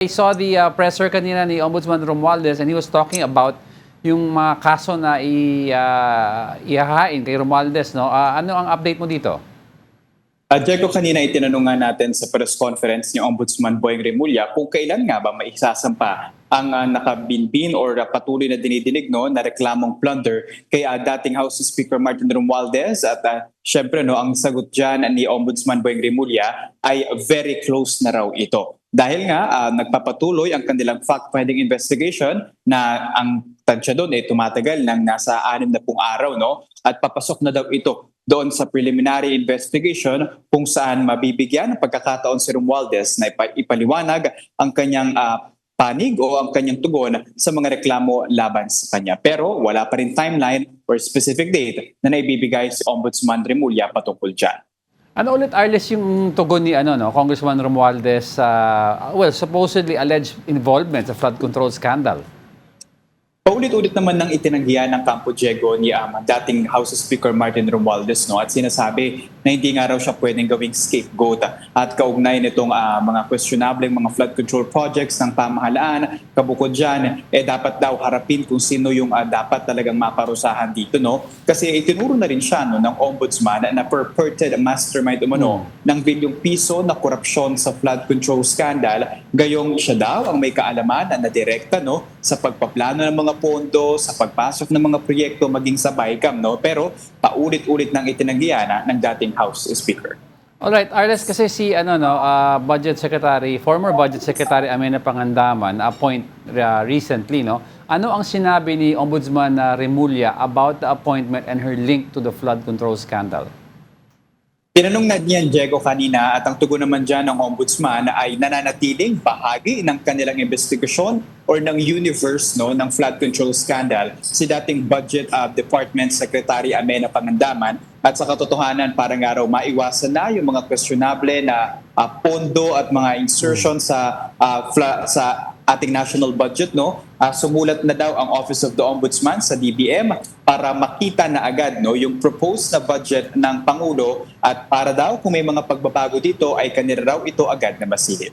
I saw the presser kanina ni Ombudsman Romualdez and he was talking about yung mga kaso na ihahain kay Romualdez, no? Ano ang update mo dito? Diego, kanina itinanong nga natin sa press conference ni Ombudsman Boyeng Remulla kung kailan nga ba maisasampa ang nakabinbin or patuloy na dinidinig na reklamong plunder kay dating House Speaker Martin Romualdez at syempre ang sagot dyan ni Ombudsman Boyeng Remulla ay very close na raw ito. Dahil nga nagpapatuloy ang kanilang fact-finding investigation na ang tansya doon ay tumatagal ng nasa 60 araw at papasok na daw ito doon sa preliminary investigation kung saan mabibigyan ng pagkakataon si Romualdez na ipaliwanag ang kanyang panig o ang kanyang tugon sa mga reklamo laban sa kanya. Pero wala pa rin timeline or specific date na naibibigay si Ombudsman Remulla patungkol dyan. Ano ulit, Arles, yung tugon ni Congressman Romualdez supposedly alleged involvement sa flood control scandal? Paulit-ulit naman ng itinanggihan ng Campo Diego ni dating House Speaker Martin Romualdez at sinasabi na hindi nga raw siya pwedeng gawing scapegoat at kaugnay nitong mga questionable mga flood control projects ng pamahalaan. Kabukod dyan, dapat daw harapin kung sino yung dapat talagang maparusahan dito. Kasi itinuro na rin siya ng ombudsman na purported mastermind ng bilyong piso na korupsyon sa flood control scandal. Gayong siya daw ang may kaalaman na direkta sa pagpaplano ng mga pondo, sa pagpasok ng mga proyekto maging sa BICAM. Pero paulit-ulit ng itinanggihan ng dating House Speaker. Alright, Arles, kasi si Budget Secretary, former Budget Secretary Amenah Pangandaman, appoint recently, ano ang sinabi ni Ombudsman Remulla about the appointment and her link to the flood control scandal? Tinanong na niyan, Diego, kanina at ang tugon naman dyan ng ombudsman ay nananatiling bahagi ng kanilang investigasyon or ng universe ng flood control scandal si dating Budget Department Secretary Amenah Pangandaman at sa katotohanan parang araw maiwasan na yung mga questionable na pondo at mga insertion sa ating national budget. Sumulat na daw ang Office of the Ombudsman sa DBM para makita na agad yung proposed na budget ng Pangulo at para daw kung may mga pagbabago dito ay kanila raw ito agad na masilip.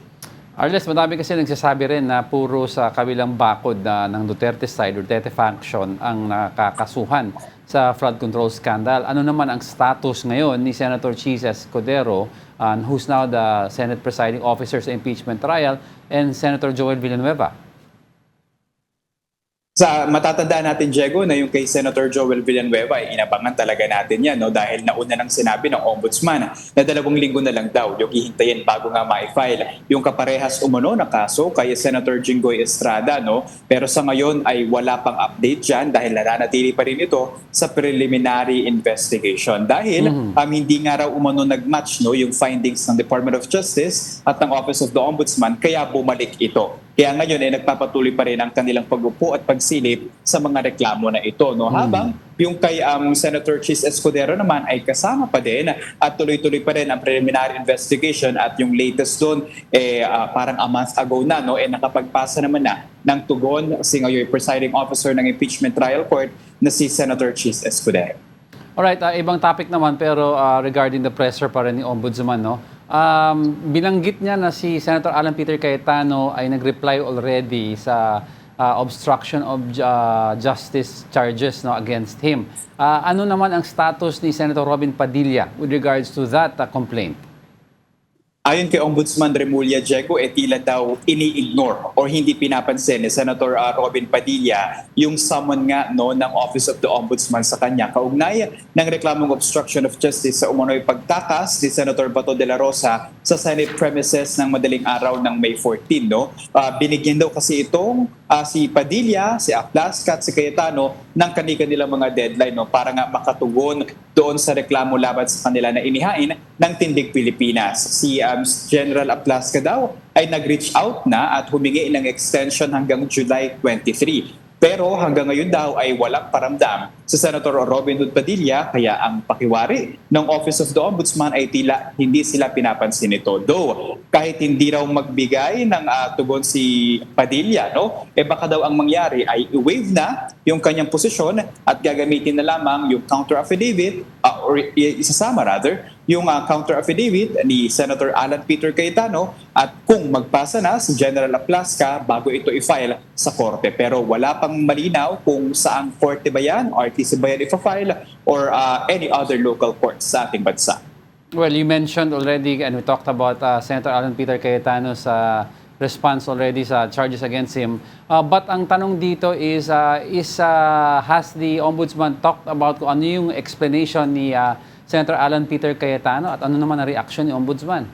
Arles, madami kasi nagsasabi rin na puro sa kabilang bakod ng Duterte side, Duterte faction ang nakakasuhan sa flood control scandal. Ano naman ang status ngayon ni Senator Chis Escudero, who's now the Senate Presiding Officer sa impeachment trial, and Senator Joel Villanueva? Matatandaan natin, Diego, na yung kay Senator Joel Villanueva ay inabangan talaga natin yan dahil nauna nang sinabi ng ombudsman na 2 linggo na lang daw yung hihintayin bago nga ma-file yung kaparehas umano na kaso kay Senator Jinggoy Estrada. Pero sa ngayon ay wala pang update dyan dahil nananatili pa rin ito sa preliminary investigation. Dahil hindi nga raw umano nag-match yung findings ng Department of Justice at ng Office of the Ombudsman kaya bumalik ito. Kaya ngayon ay nagpapatuloy pa rin ang kanilang pag-upo at pagsilip sa mga reklamo na ito. Habang yung kay Senator Chis Escudero naman ay kasama pa din at tuloy-tuloy pa rin ang preliminary investigation at yung latest doon parang a month ago na nakapagpasa naman na ng tugon si ngayon presiding officer ng impeachment trial court na si Senator Chis Escudero. Alright, ibang topic naman pero regarding the presser pa rin ni Ombudsman, binanggit niya na si Senator Alan Peter Cayetano ay nag-reply already sa obstruction of justice charges against him. Ano naman ang status ni Senator Robin Padilla with regards to that complaint? Ayon kay Ombudsman Remulla, Diego, tila daw ini-ignore o hindi pinapansin ni Senator Robin Padilla yung summon nga ng Office of the Ombudsman sa kanya kaugnay ng reklamong obstruction of justice sa umano'y pagtakas ni Senator Bato de la Rosa sa Senate premises ng madaling araw ng May 14. Binigyan daw kasi itong si Padilla, si Aplasca at si Cayetano ng kanilang mga deadline para nga makatugon doon sa reklamo laban sa kanila na inihain ng Tindig Pilipinas. Si General Aplasca daw ay nag-reach out na at humingi ng extension hanggang July 23. Pero hanggang ngayon daw ay walang paramdam sa Senator Robin Hood Padilla, kaya ang pakiwari ng Office of the Ombudsman ay tila hindi sila pinapansin nito. Though, kahit hindi raw magbigay ng tugon si Padilla, no? Baka daw ang mangyari ay i-waive na yung kanyang posisyon at gagamitin na lamang yung counter affidavit or isasama rather yung counter affidavit ni Senator Alan Peter Cayetano at kung magpasa na si General Aplasca bago ito i-file sa korte. Pero wala pang malinaw kung saang korte ba yan, RTC ba yan i-file or any other local courts sa ating bansa. Well, you mentioned already and we talked about Senator Alan Peter Cayetano's response already sa charges against him. But ang tanong dito is has the Ombudsman talked about kung ano yung explanation ni Senator Alan Peter Cayetano at ano naman ang reaction ni Ombudsman?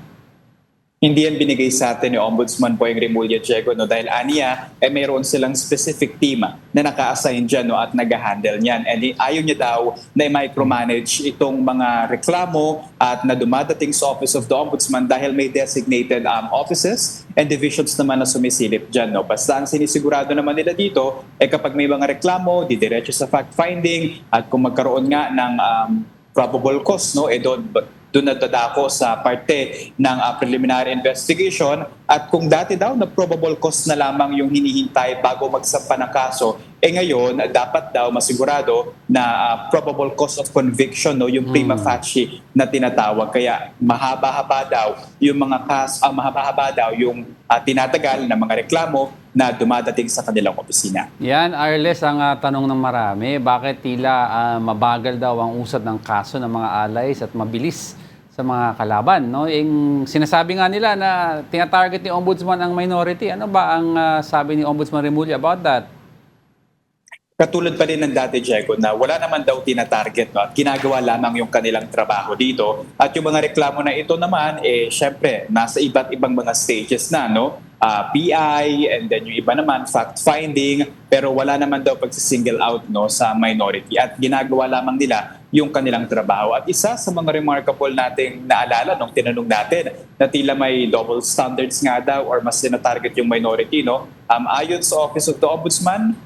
Hindi yan binigay sa atin ni Ombudsman Boyeng Remulla, Diego, no? Dahil aniya, mayroon silang specific team na naka-assign dyan, no? At nag-handle niyan. And ayaw niya daw na micromanage itong mga reklamo at na dumadating sa Office of the Ombudsman dahil may designated offices and divisions naman na sumisilip dyan. No? Basta ang sinisigurado naman nila dito, kapag may mga reklamo, didiretso sa fact-finding at kung magkaroon nga ng probable cause, no? Doon nadadako sa parte ng preliminary investigation at kung dati daw na probable cause na lamang yung hinihintay bago magsampa ng kaso, ngayon dapat daw masigurado na probable cause of conviction, no, yung prima facie na tinatawag. Kaya mahaba-haba daw yung mga mahaba-haba daw yung tinatagal na mga reklamo na dumadating sa kanilang opisina. Yan, Arles, ang tanong ng marami. Bakit tila mabagal daw ang usad ng kaso ng mga alays at mabilis sa mga kalaban, no? Yung sinasabi nga nila na tinatarget ni Ombudsman ang minority. Ano ba ang sabi ni Ombudsman Remulla about that? Katulad pa rin ng dati, Diego, na wala naman daw tinatarget, no? At ginagawa lamang yung kanilang trabaho dito. At yung mga reklamo na ito naman, syempre, nasa iba't ibang mga stages na, no? PI, and then yung iba naman, fact-finding, pero wala naman daw pagsisingle out, no, sa minority. At ginagawa lamang nila yung kanilang trabaho. At isa sa mga remarkable nating naalala nung tinanong natin na tila may double standards nga daw or mas tinatarget yung minority, no? Ayon sa Office of the Ombudsman,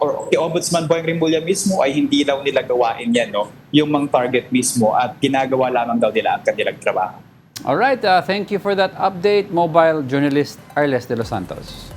or kay Ombudsman Boyeng Remulla mismo ay hindi daw nila gawain yan, no? Yung mga target mismo at ginagawa lamang daw nila ang kanilang trabaho. Alright, thank you for that update, mobile journalist Arles de los Santos.